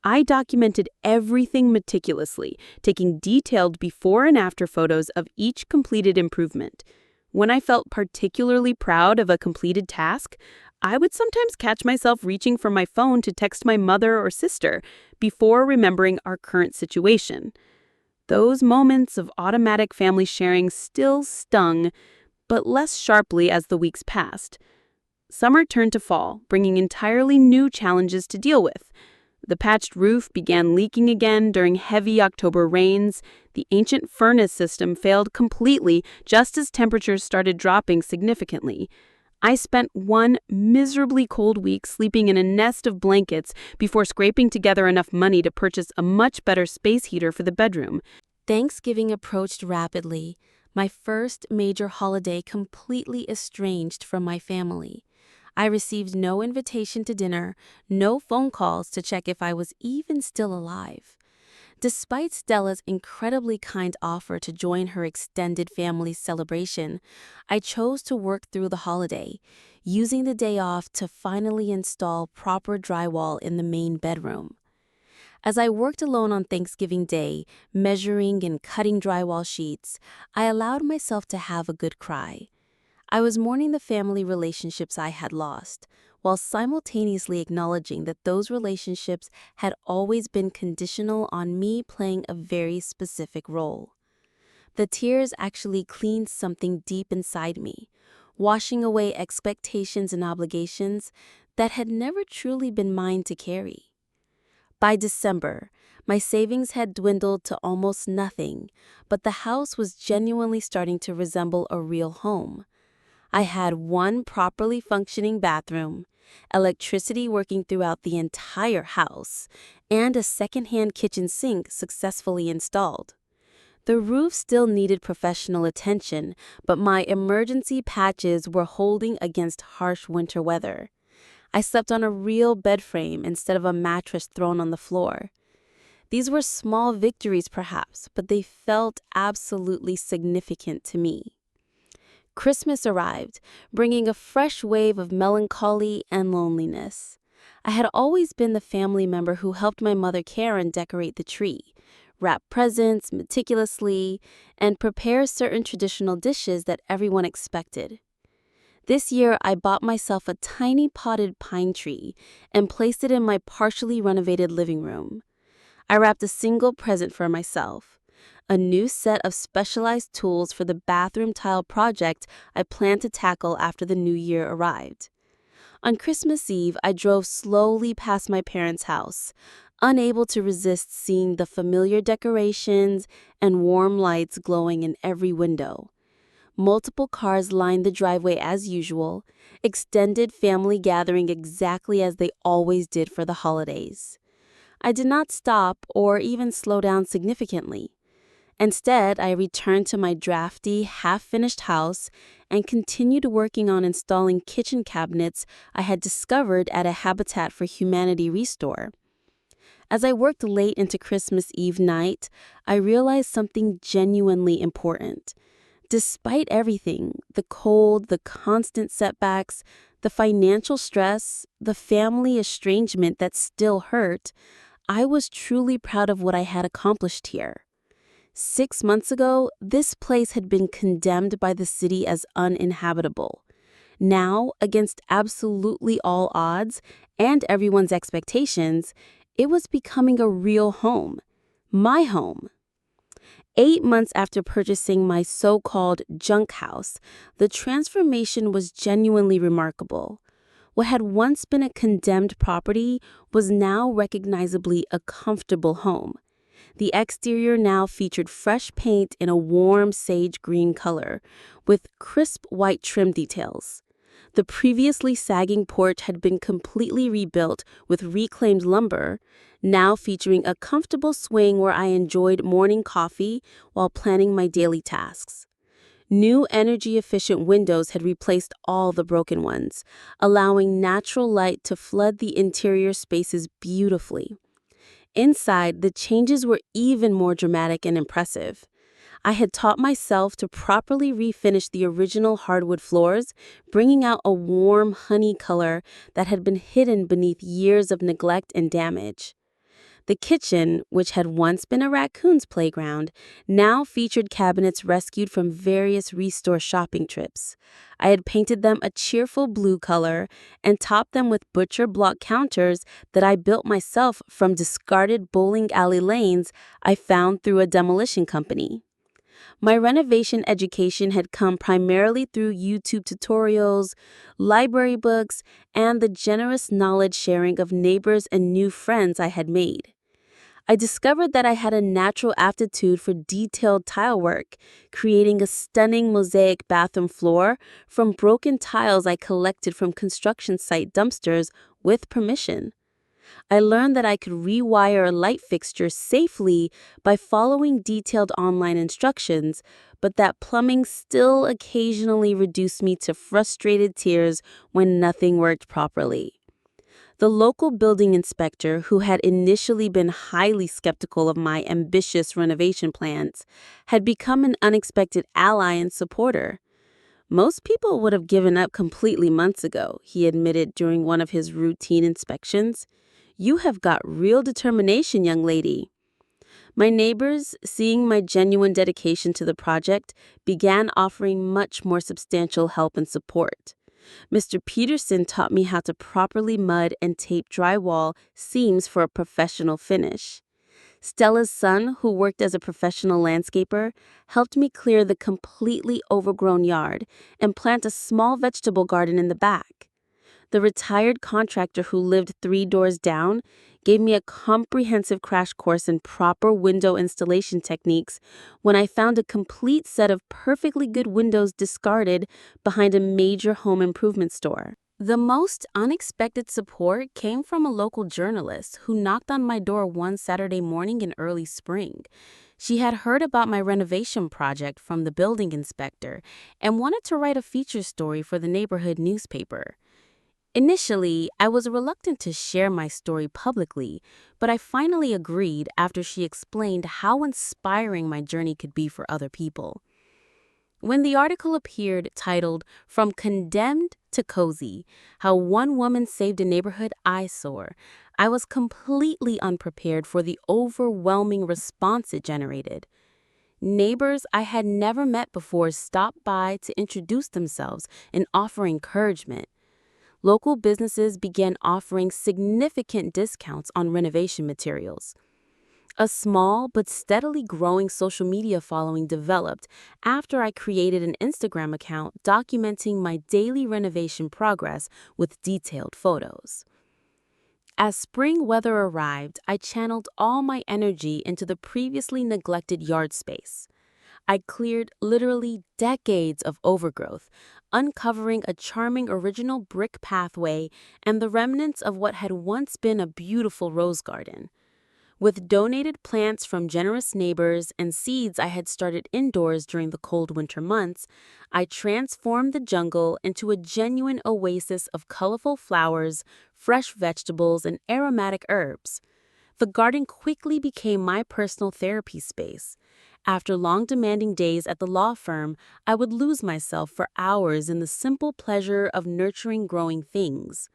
I documented everything meticulously, taking detailed before and after photos of each completed improvement. When I felt particularly proud of a completed task, I would sometimes catch myself reaching for my phone to text my mother or sister before remembering our current situation. Those moments of automatic family sharing still stung, but less sharply as the weeks passed. Summer turned to fall, bringing entirely new challenges to deal with. The patched roof began leaking again during heavy October rains. The ancient furnace system failed completely just as temperatures started dropping significantly. I spent one miserably cold week sleeping in a nest of blankets before scraping together enough money to purchase a much better space heater for the bedroom. Thanksgiving approached rapidly, my first major holiday completely estranged from my family. I received no invitation to dinner, no phone calls to check if I was even still alive. Despite Stella's incredibly kind offer to join her extended family celebration, I chose to work through the holiday, using the day off to finally install proper drywall in the main bedroom. As I worked alone on Thanksgiving Day, measuring and cutting drywall sheets, I allowed myself to have a good cry. I was mourning the family relationships I had lost, while simultaneously acknowledging that those relationships had always been conditional on me playing a very specific role. The tears actually cleaned something deep inside me, washing away expectations and obligations that had never truly been mine to carry. By December, my savings had dwindled to almost nothing, but the house was genuinely starting to resemble a real home. I had one properly functioning bathroom, electricity working throughout the entire house, and a second-hand kitchen sink successfully installed. The roof still needed professional attention, but my emergency patches were holding against harsh winter weather. I slept on a real bed frame instead of a mattress thrown on the floor. These were small victories perhaps, but they felt absolutely significant to me. Christmas arrived, bringing a fresh wave of melancholy and loneliness. I had always been the family member who helped my mother Karen decorate the tree, wrap presents meticulously, and prepare certain traditional dishes that everyone expected. This year, I bought myself a tiny potted pine tree and placed it in my partially renovated living room. I wrapped a single present for myself, a new set of specialized tools for the bathroom tile project I planned to tackle after the new year arrived. On Christmas Eve, I drove slowly past my parents' house, unable to resist seeing the familiar decorations and warm lights glowing in every window. Multiple cars lined the driveway as usual, extended family gathering exactly as they always did for the holidays. I did not stop or even slow down significantly. Instead, I returned to my drafty, half-finished house and continued working on installing kitchen cabinets I had discovered at a Habitat for Humanity restore. As I worked late into Christmas Eve night, I realized something genuinely important. Despite everything, the cold, the constant setbacks, the financial stress, the family estrangement that still hurt, I was truly proud of what I had accomplished here. 6 months ago, this place had been condemned by the city as uninhabitable. Now, against absolutely all odds and everyone's expectations, it was becoming a real home. My home. 8 months after purchasing my so-called junk house, the transformation was genuinely remarkable. What had once been a condemned property was now recognizably a comfortable home. The exterior now featured fresh paint in a warm sage green color, with crisp white trim details. The previously sagging porch had been completely rebuilt with reclaimed lumber, now featuring a comfortable swing where I enjoyed morning coffee while planning my daily tasks. New energy-efficient windows had replaced all the broken ones, allowing natural light to flood the interior spaces beautifully. Inside, the changes were even more dramatic and impressive. I had taught myself to properly refinish the original hardwood floors, bringing out a warm honey color that had been hidden beneath years of neglect and damage. The kitchen, which had once been a raccoon's playground, now featured cabinets rescued from various restore shopping trips. I had painted them a cheerful blue color and topped them with butcher block counters that I built myself from discarded bowling alley lanes I found through a demolition company. My renovation education had come primarily through YouTube tutorials, library books, and the generous knowledge sharing of neighbors and new friends I had made. I discovered that I had a natural aptitude for detailed tile work, creating a stunning mosaic bathroom floor from broken tiles I collected from construction site dumpsters with permission. I learned that I could rewire a light fixture safely by following detailed online instructions, but that plumbing still occasionally reduced me to frustrated tears when nothing worked properly. The local building inspector, who had initially been highly skeptical of my ambitious renovation plans, had become an unexpected ally and supporter. Most people would have given up completely months ago, he admitted during one of his routine inspections. You have got real determination, young lady. My neighbors, seeing my genuine dedication to the project, began offering much more substantial help and support. Mr. Peterson taught me how to properly mud and tape drywall seams for a professional finish. Stella's son, who worked as a professional landscaper, helped me clear the completely overgrown yard and plant a small vegetable garden in the back. The retired contractor who lived 3 doors down gave me a comprehensive crash course in proper window installation techniques when I found a complete set of perfectly good windows discarded behind a major home improvement store. The most unexpected support came from a local journalist who knocked on my door one Saturday morning in early spring. She had heard about my renovation project from the building inspector and wanted to write a feature story for the neighborhood newspaper. Initially, I was reluctant to share my story publicly, but I finally agreed after she explained how inspiring my journey could be for other people. When the article appeared titled "From Condemned to Cozy: How One Woman Saved a Neighborhood Eyesore," I was completely unprepared for the overwhelming response it generated. Neighbors I had never met before stopped by to introduce themselves and offer encouragement. Local businesses began offering significant discounts on renovation materials. A small but steadily growing social media following developed after I created an Instagram account documenting my daily renovation progress with detailed photos. As spring weather arrived, I channeled all my energy into the previously neglected yard space. I cleared literally decades of overgrowth, uncovering a charming original brick pathway and the remnants of what had once been a beautiful rose garden. With donated plants from generous neighbors and seeds I had started indoors during the cold winter months, I transformed the jungle into a genuine oasis of colorful flowers, fresh vegetables, and aromatic herbs. The garden quickly became my personal therapy space. After long demanding days at the law firm, I would lose myself for hours in the simple pleasure of nurturing growing things.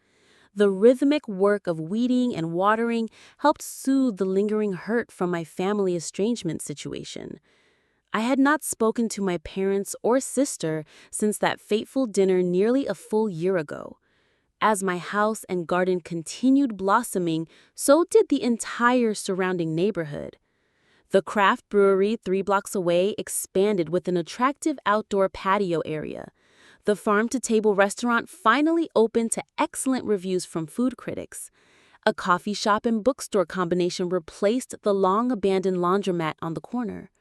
The rhythmic work of weeding and watering helped soothe the lingering hurt from my family estrangement situation. I had not spoken to my parents or sister since that fateful dinner nearly a full year ago. As my house and garden continued blossoming, so did the entire surrounding neighborhood. The craft brewery 3 blocks away expanded with an attractive outdoor patio area. The farm-to-table restaurant finally opened to excellent reviews from food critics. A coffee shop and bookstore combination replaced the long-abandoned laundromat on the corner.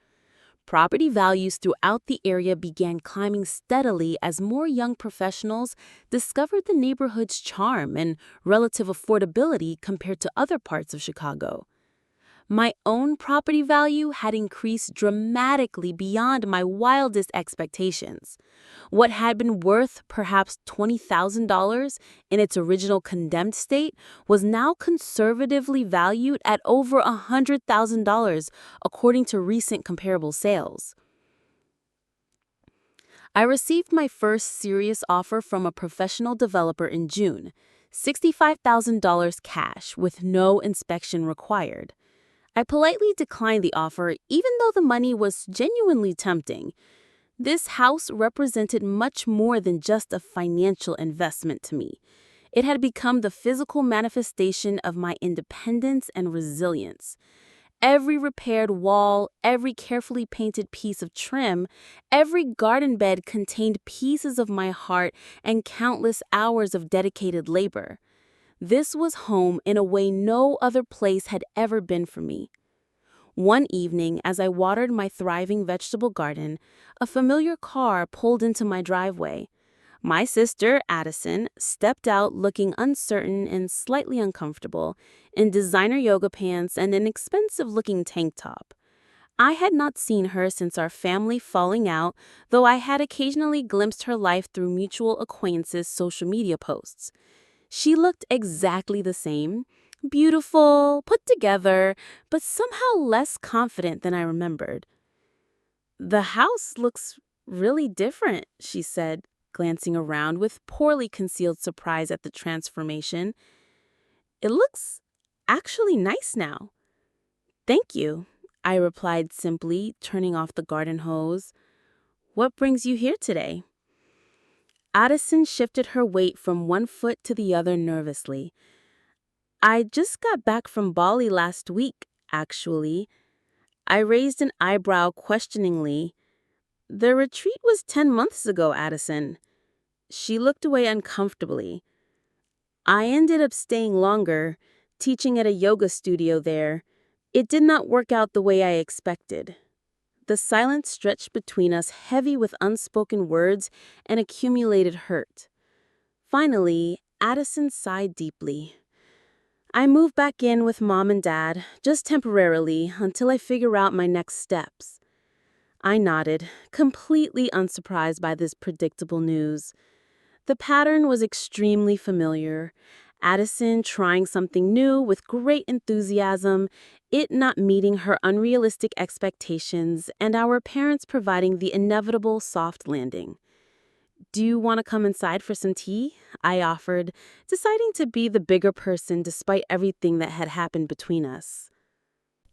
Property values throughout the area began climbing steadily as more young professionals discovered the neighborhood's charm and relative affordability compared to other parts of Chicago. My own property value had increased dramatically beyond my wildest expectations. What had been worth perhaps $20,000 in its original condemned state was now conservatively valued at over $100,000, according to recent comparable sales. I received my first serious offer from a professional developer in June, $65,000 cash with no inspection required. I politely declined the offer even though the money was genuinely tempting. This house represented much more than just a financial investment to me. It had become the physical manifestation of my independence and resilience. Every repaired wall, every carefully painted piece of trim, every garden bed contained pieces of my heart and countless hours of dedicated labor. This was home in a way no other place had ever been for me. One evening, as I watered my thriving vegetable garden, a familiar car pulled into my driveway. My sister, Addison, stepped out looking uncertain and slightly uncomfortable, in designer yoga pants and an expensive-looking tank top. I had not seen her since our family falling out, though I had occasionally glimpsed her life through mutual acquaintances' social media posts. She looked exactly the same, beautiful, put together, but somehow less confident than I remembered. "The house looks really different," she said, glancing around with poorly concealed surprise at the transformation. "It looks actually nice now." "Thank you," I replied simply, turning off the garden hose. "What brings you here today?" Addison shifted her weight from one foot to the other nervously. "I just got back from Bali last week, actually." I raised an eyebrow questioningly. "The retreat was 10 months ago, Addison." She looked away uncomfortably. "I ended up staying longer, teaching at a yoga studio there. It did not work out the way I expected." The silence stretched between us, heavy with unspoken words and accumulated hurt. Finally, Addison sighed deeply. "I moved back in with Mom and Dad, just temporarily, until I figure out my next steps." I nodded, completely unsurprised by this predictable news. The pattern was extremely familiar. Addison trying something new with great enthusiasm, it not meeting her unrealistic expectations, and our parents providing the inevitable soft landing. "Do you want to come inside for some tea?" I offered, deciding to be the bigger person despite everything that had happened between us.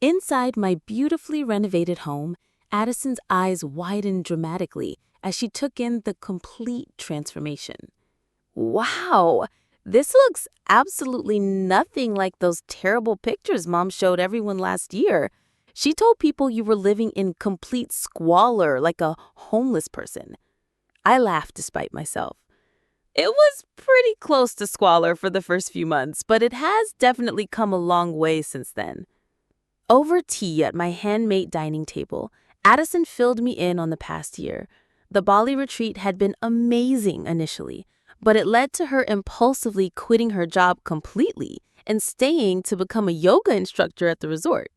Inside my beautifully renovated home, Addison's eyes widened dramatically as she took in the complete transformation. "Wow, this looks absolutely nothing like those terrible pictures Mom showed everyone last year. She told people you were living in complete squalor like a homeless person." I laughed despite myself. "It was pretty close to squalor for the first few months, but it has definitely come a long way since then." Over tea at my handmade dining table, Addison filled me in on the past year. The Bali retreat had been amazing initially, but it led to her impulsively quitting her job completely and staying to become a yoga instructor at the resort.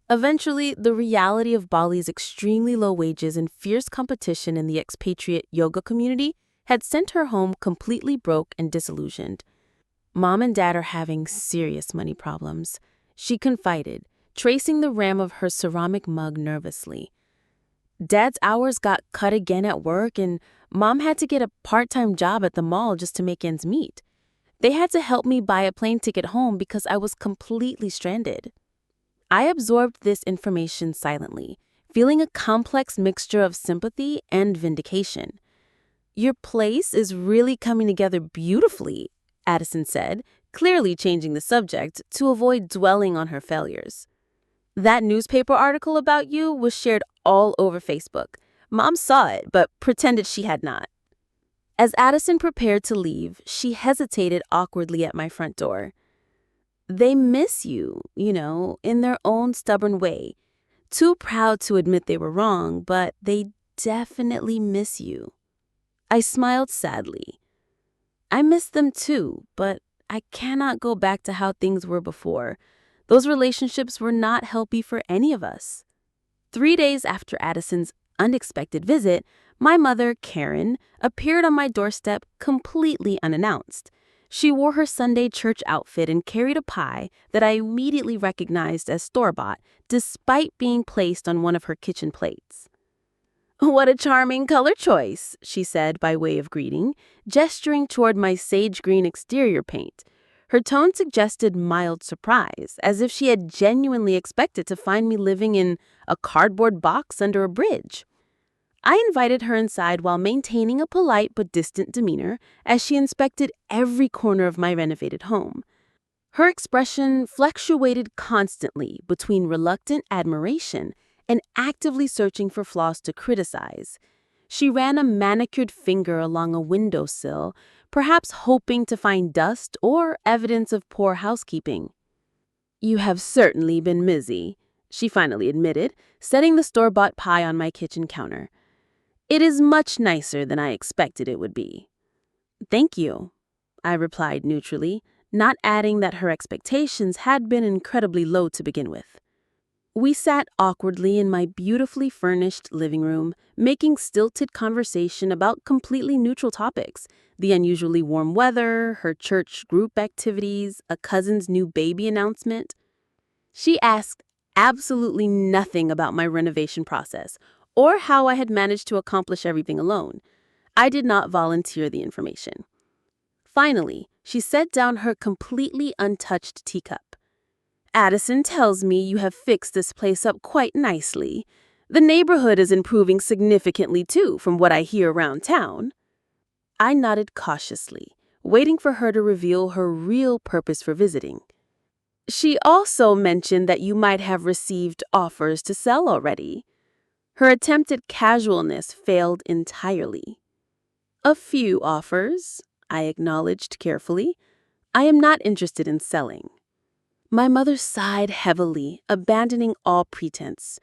Eventually, the reality of Bali's extremely low wages and fierce competition in the expatriate yoga community had sent her home completely broke and disillusioned. Mom and Dad are having serious money problems, she confided, tracing the ram of her ceramic mug nervously. Dad's hours got cut again at work, and Mom had to get a part-time job at the mall just to make ends meet. They had to help me buy a plane ticket home because I was completely stranded. I absorbed this information silently, feeling a complex mixture of sympathy and vindication. Your place is really coming together beautifully, Addison said, clearly changing the subject to avoid dwelling on her failures. That newspaper article about you was shared all over Facebook. Mom saw it, but pretended she had not. As Addison prepared to leave, she hesitated awkwardly at my front door. They miss you, in their own stubborn way. Too proud to admit they were wrong, but they definitely miss you. I smiled sadly. I miss them too, but I cannot go back to how things were before. Those relationships were not healthy for any of us. 3 days after Addison's unexpected visit, my mother, Karen, appeared on my doorstep completely unannounced. She wore her Sunday church outfit and carried a pie that I immediately recognized as store-bought, despite being placed on one of her kitchen plates. "What a charming color choice," she said by way of greeting, gesturing toward my sage green exterior paint. Her tone suggested mild surprise, as if she had genuinely expected to find me living in a cardboard box under a bridge. I invited her inside while maintaining a polite but distant demeanor as she inspected every corner of my renovated home. Her expression fluctuated constantly between reluctant admiration and actively searching for flaws to criticize. She ran a manicured finger along a windowsill, perhaps hoping to find dust or evidence of poor housekeeping. "You have certainly been busy," she finally admitted, setting the store-bought pie on my kitchen counter. "It is much nicer than I expected it would be." "Thank you," I replied neutrally, not adding that her expectations had been incredibly low to begin with. We sat awkwardly in my beautifully furnished living room, making stilted conversation about completely neutral topics: the unusually warm weather, her church group activities, a cousin's new baby announcement. She asked absolutely nothing about my renovation process or how I had managed to accomplish everything alone. I did not volunteer the information. Finally, she set down her completely untouched teacup. "Addison tells me you have fixed this place up quite nicely. The neighborhood is improving significantly too, from what I hear around town." I nodded cautiously, waiting for her to reveal her real purpose for visiting. "She also mentioned that you might have received offers to sell already." Her attempt at casualness failed entirely. "A few offers," I acknowledged carefully. "I am not interested in selling." My mother sighed heavily, abandoning all pretense.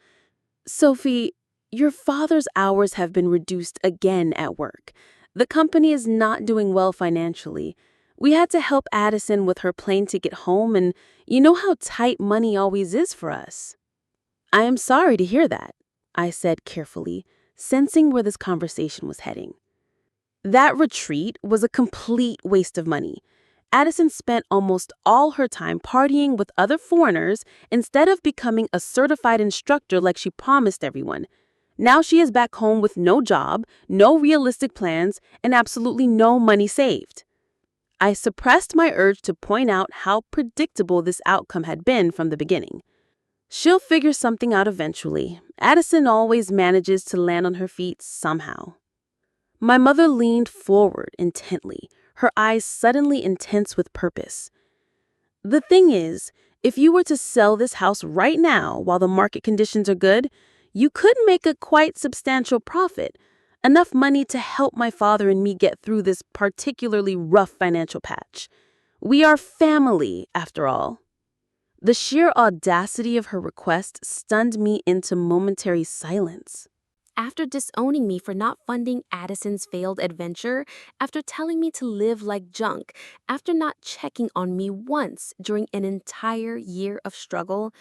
"Sophie, your father's hours have been reduced again at work. The company is not doing well financially. We had to help Addison with her plane ticket home, and you know how tight money always is for us." "I am sorry to hear that," I said carefully, sensing where this conversation was heading. That retreat was a complete waste of money. Addison spent almost all her time partying with other foreigners instead of becoming a certified instructor like she promised everyone. Now she is back home with no job, no realistic plans, and absolutely no money saved. I suppressed my urge to point out how predictable this outcome had been from the beginning. "She'll figure something out eventually. Addison always manages to land on her feet somehow." My mother leaned forward intently, her eyes suddenly intense with purpose. "The thing is, if you were to sell this house right now while the market conditions are good, you could make a quite substantial profit, enough money to help my father and me get through this particularly rough financial patch. We are family, after all." The sheer audacity of her request stunned me into momentary silence. After disowning me for not funding Addison's failed adventure, after telling me to live like junk, after not checking on me once during an entire year of struggle,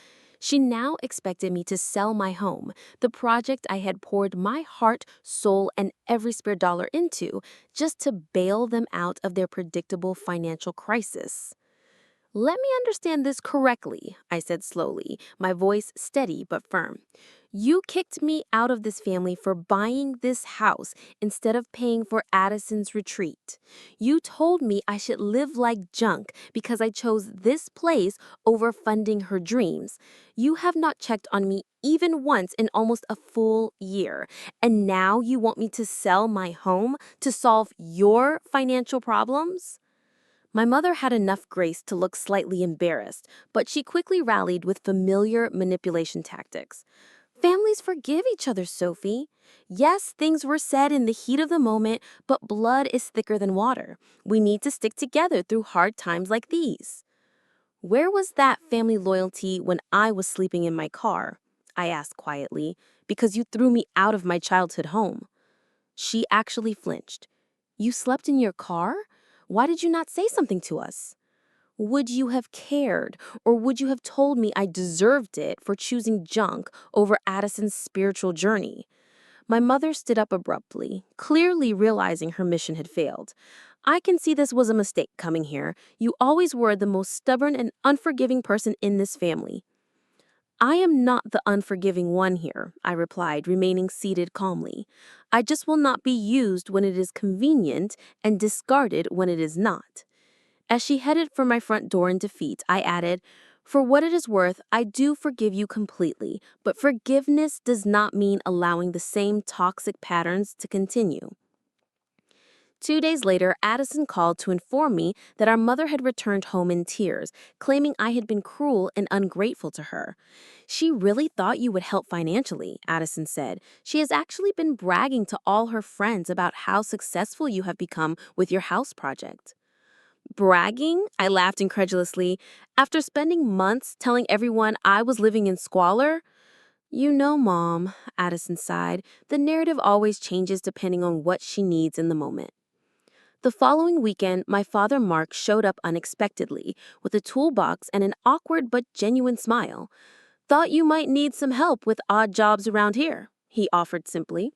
she now expected me to sell my home, the project I had poured my heart, soul, and every spare dollar into, just to bail them out of their predictable financial crisis. Let me understand this correctly, I said slowly, my voice steady but firm. You kicked me out of this family for buying this house instead of paying for Addison's retreat. You told me I should live like junk because I chose this place over funding her dreams. You have not checked on me even once in almost a full year. And now you want me to sell my home to solve your financial problems? My mother had enough grace to look slightly embarrassed, but she quickly rallied with familiar manipulation tactics. Families forgive each other, Sophie. Yes, things were said in the heat of the moment, but blood is thicker than water. We need to stick together through hard times like these. Where was that family loyalty when I was sleeping in my car? I asked quietly, because you threw me out of my childhood home. She actually flinched. You slept in your car? Why did you not say something to us? Would you have cared, or would you have told me I deserved it for choosing junk over Addison's spiritual journey? My mother stood up abruptly, clearly realizing her mission had failed. I can see this was a mistake coming here. You always were the most stubborn and unforgiving person in this family. I am not the unforgiving one here, I replied, remaining seated calmly. I just will not be used when it is convenient and discarded when it is not. As she headed for my front door in defeat, I added, For what it is worth, I do forgive you completely, but forgiveness does not mean allowing the same toxic patterns to continue. 2 days later, Addison called to inform me that our mother had returned home in tears, claiming I had been cruel and ungrateful to her. She really thought you would help financially, Addison said. She has actually been bragging to all her friends about how successful you have become with your house project. Bragging? I laughed incredulously. After spending months telling everyone I was living in squalor? You know, Mom, Addison sighed, the narrative always changes depending on what she needs in the moment. The following weekend, my father Mark showed up unexpectedly with a toolbox and an awkward but genuine smile. Thought you might need some help with odd jobs around here, he offered simply.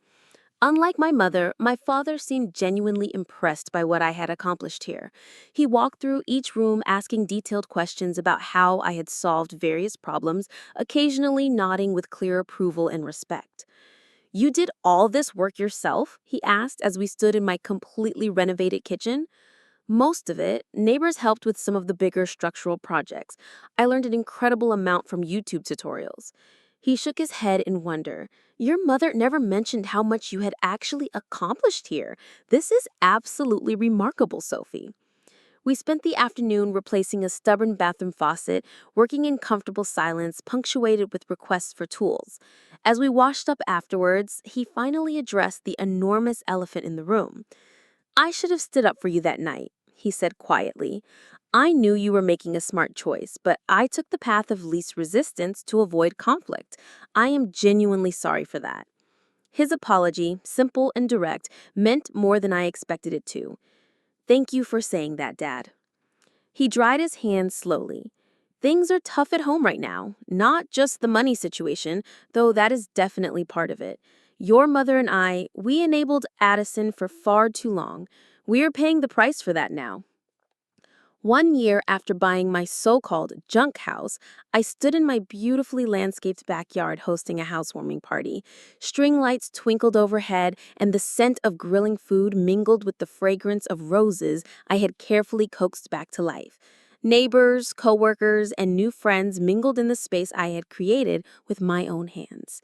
Unlike my mother, my father seemed genuinely impressed by what I had accomplished here. He walked through each room asking detailed questions about how I had solved various problems, occasionally nodding with clear approval and respect. You did all this work yourself? He asked as we stood in my completely renovated kitchen. Most of it, neighbors helped with some of the bigger structural projects. I learned an incredible amount from YouTube tutorials. He shook his head in wonder. Your mother never mentioned how much you had actually accomplished here. This is absolutely remarkable, Sophie. We spent the afternoon replacing a stubborn bathroom faucet, working in comfortable silence, punctuated with requests for tools. As we washed up afterwards, he finally addressed the enormous elephant in the room. I should have stood up for you that night, he said quietly. I knew you were making a smart choice, but I took the path of least resistance to avoid conflict. I am genuinely sorry for that. His apology, simple and direct, meant more than I expected it to. Thank you for saying that, Dad. He dried his hands slowly. Things are tough at home right now, not just the money situation, though that is definitely part of it. Your mother and I, we enabled Addison for far too long. We are paying the price for that now. 1 year after buying my so-called junk house, I stood in my beautifully landscaped backyard hosting a housewarming party. String lights twinkled overhead, and the scent of grilling food mingled with the fragrance of roses I had carefully coaxed back to life. Neighbors, coworkers, and new friends mingled in the space I had created with my own hands.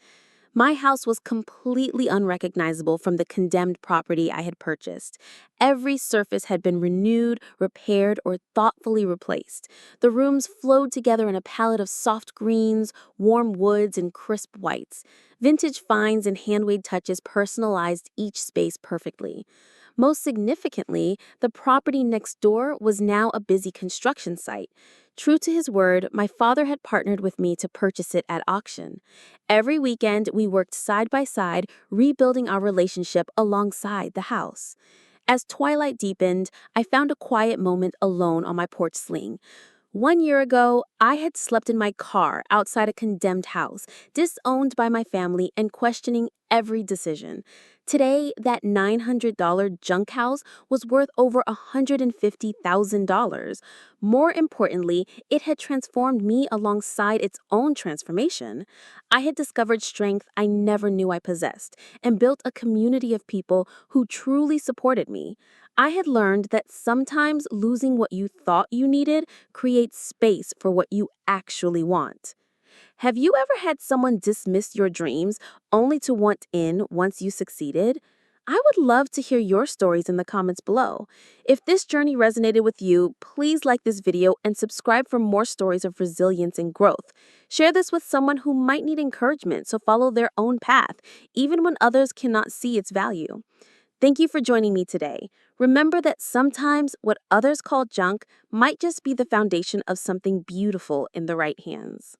My house was completely unrecognizable from the condemned property I had purchased. Every surface had been renewed, repaired, or thoughtfully replaced. The rooms flowed together in a palette of soft greens, warm woods, and crisp whites. Vintage finds and handmade touches personalized each space perfectly. Most significantly, the property next door was now a busy construction site. True to his word, my father had partnered with me to purchase it at auction. Every weekend, we worked side by side, rebuilding our relationship alongside the house. As twilight deepened, I found a quiet moment alone on my porch swing. 1 year ago, I had slept in my car outside a condemned house, disowned by my family and questioning every decision. Today, that $900 junk house was worth over $150,000. More importantly, it had transformed me alongside its own transformation. I had discovered strength I never knew I possessed and built a community of people who truly supported me. I had learned that sometimes losing what you thought you needed creates space for what you actually want. Have you ever had someone dismiss your dreams only to want in once you succeeded? I would love to hear your stories in the comments below. If this journey resonated with you, please like this video and subscribe for more stories of resilience and growth. Share this with someone who might need encouragement to follow their own path, even when others cannot see its value. Thank you for joining me today. Remember that sometimes what others call junk might just be the foundation of something beautiful in the right hands.